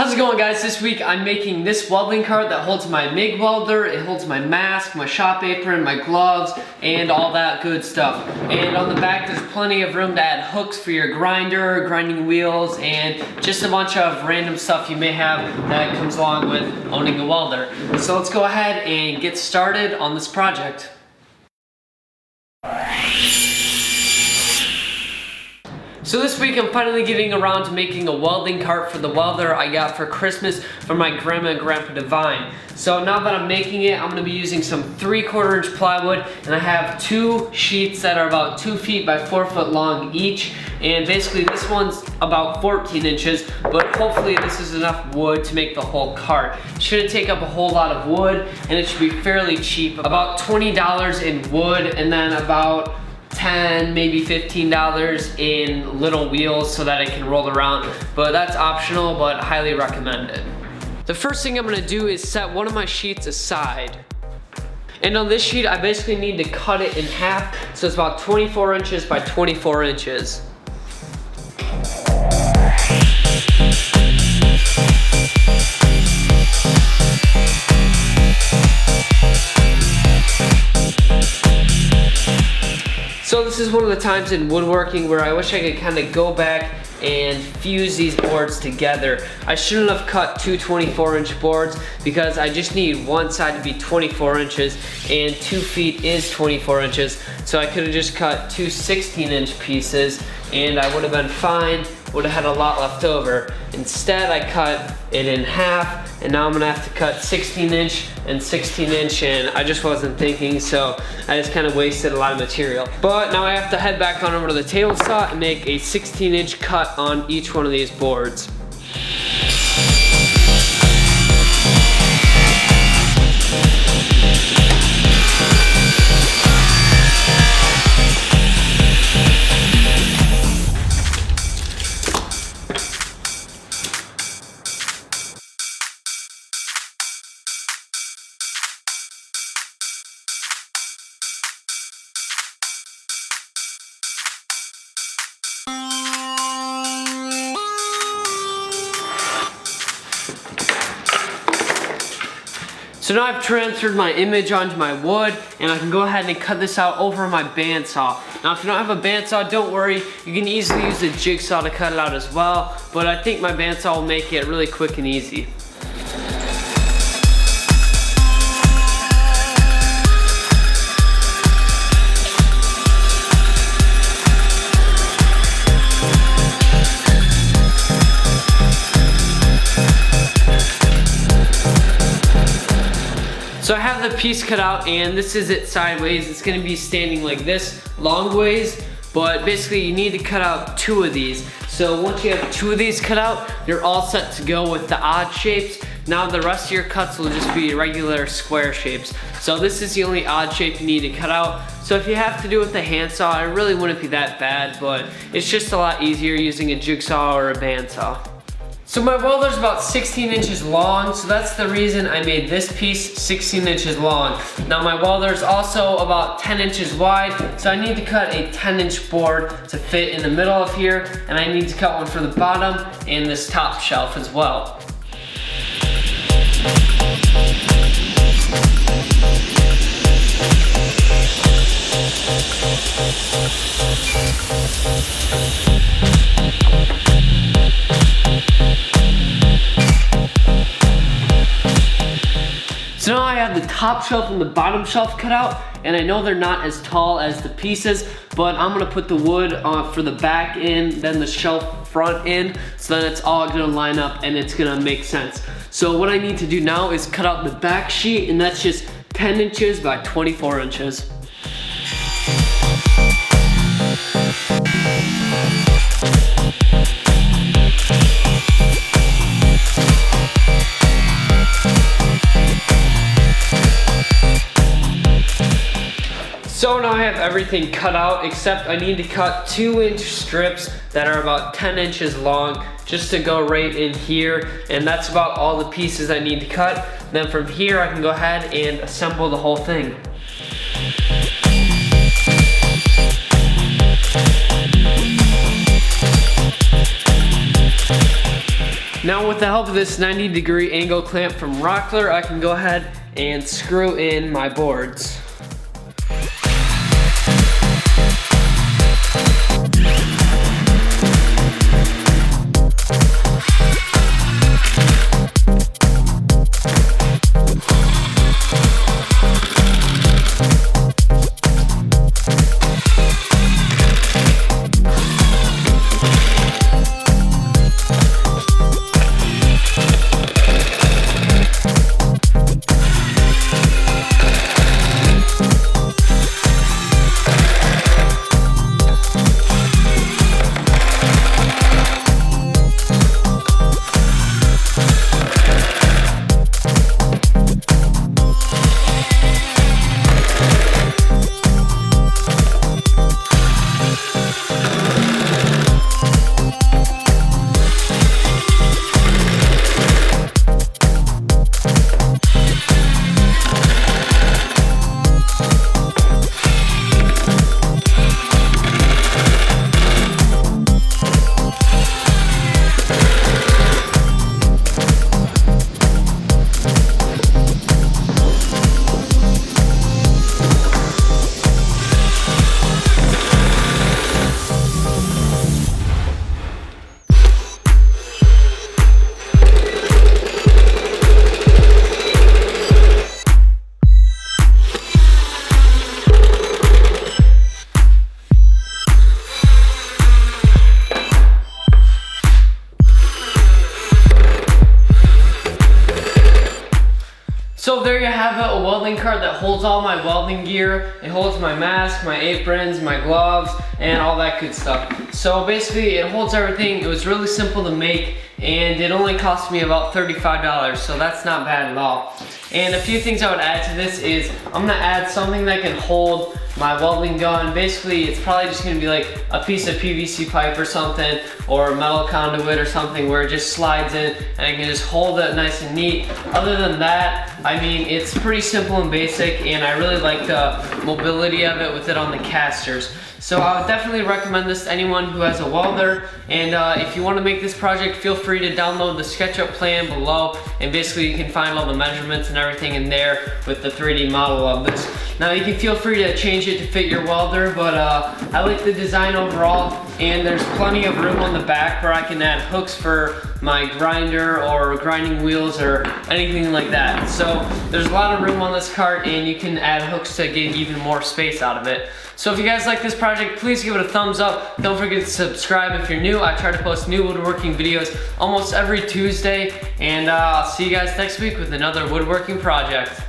How's it going, guys? This week I'm making this welding cart that holds my MIG welder, it holds my mask, my shop apron, my gloves, and all that good stuff. And on the back there's plenty of room to add hooks for your grinder, grinding wheels, and just a bunch of random stuff you may have that comes along with owning a welder. So let's go ahead and get started on this project. So this week I'm finally getting around to making a welding cart for the welder I got for Christmas from my grandma and grandpa Divine. So now that I'm making it, I'm going to be using some 3/4 inch plywood, and I have two sheets that are about 2 feet by 4 foot long each. And basically this one's about 14 inches, but hopefully this is enough wood to make the whole cart. It shouldn't take up a whole lot of wood, and it should be fairly cheap. About $20 in wood, and then about $10, maybe $15 in little wheels so that it can roll around, but that's optional, but highly recommended. The first thing I'm gonna do is set one of my sheets aside. And on this sheet, I basically need to cut it in half, so it's about 24 inches by 24 inches. So this is one of the times in woodworking where I wish I could kind of go back and fuse these boards together. I shouldn't have cut two 24-inch boards because I just need one side to be 24 inches and 2 feet is 24 inches. So I could have just cut two 16-inch pieces and I would have been fine, would have had a lot left over. Instead, I cut it in half, and now I'm gonna have to cut 16-inch and 16-inch, and I just wasn't thinking, so I just kind of wasted a lot of material. But now I have to head back on over to the table saw and make a 16-inch cut on each one of these boards. So now I've transferred my image onto my wood, and I can go ahead and cut this out over my bandsaw. Now if you don't have a bandsaw, don't worry, you can easily use a jigsaw to cut it out as well, but I think my bandsaw will make it really quick and easy. So I have the piece cut out, and this is it sideways. It's gonna be standing like this, long ways, but basically you need to cut out two of these. So once you have two of these cut out, you're all set to go with the odd shapes. Now the rest of your cuts will just be regular square shapes. So this is the only odd shape you need to cut out. So if you have to do it with a handsaw, it really wouldn't be that bad, but it's just a lot easier using a jigsaw or a bandsaw. So my welder's about 16 inches long, so that's the reason I made this piece 16 inches long. Now my welder's also about 10 inches wide, so I need to cut a 10-inch board to fit in the middle of here, and I need to cut one for the bottom and this top shelf as well. So now I have the top shelf and the bottom shelf cut out, and I know they're not as tall as the pieces, but I'm gonna put the wood for the back in, then the shelf front in, so then it's all gonna line up and it's gonna make sense. So what I need to do now is cut out the back sheet, and that's just 10 inches by 24 inches. So now I have everything cut out, except I need to cut 2-inch strips that are about 10 inches long just to go right in here, and that's about all the pieces I need to cut. Then from here I can go ahead and assemble the whole thing. Now with the help of this 90-degree angle clamp from Rockler, I can go ahead and screw in my boards. So there you have it, a welding cart that holds all my welding gear. It holds my mask, my aprons, my gloves, and all that good stuff. So basically it holds everything. It was really simple to make and it only cost me about $35, so that's not bad at all. And a few things I would add to this is I'm gonna add something that can hold my welding gun. Basically, it's probably just gonna be like a piece of PVC pipe or something, or a metal conduit or something where it just slides in and I can just hold it nice and neat. Other than that, I mean, it's pretty simple and basic, and I really like the mobility of it with it on the casters. So I would definitely recommend this to anyone who has a welder, and if you want to make this project, feel free to download the SketchUp plan below, and basically you can find all the measurements and everything in there with the 3D model of this. Now you can feel free to change it to fit your welder, but I like the design overall, and there's plenty of room on the back where I can add hooks for my grinder or grinding wheels or anything like that. So there's a lot of room on this cart, and you can add hooks to get even more space out of it. So if you guys like this project, please give it a thumbs up. Don't forget to subscribe if you're new. I try to post new woodworking videos almost every Tuesday, and I'll see you guys next week with another woodworking project.